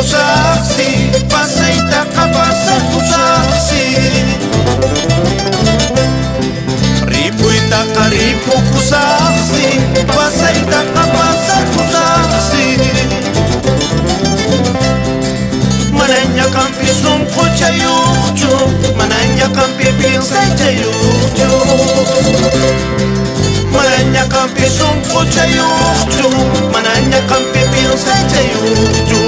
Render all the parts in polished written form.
Saksi, paseita kapasa kusaksi. Ripuita karipu kusaksi, paseita kapasa kusaksi. Mananya kampi sumku chayuchu, mananya kampi pinsay chayuchu. Mananya kampi sumku chayuchu, mananya kampi pinsay chayuchu.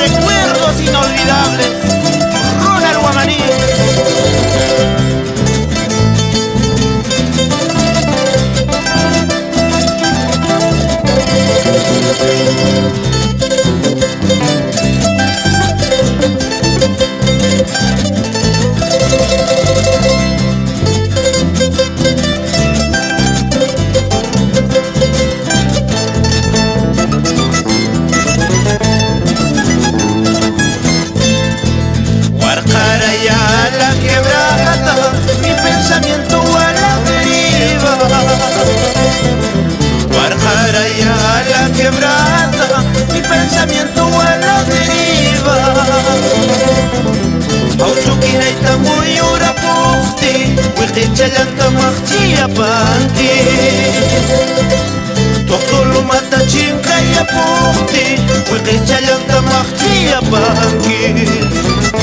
Recuerdos inolvidables, Ronald Guamaní. Mi pensamiento a la deriva, Guarjaraya a la quebrada, mi pensamiento a la deriva. Auchuquinaita muy ura pukti, Wikichalanta machia panti. Tokolo mata chinkaya pukti, Wikichalanta machia panti.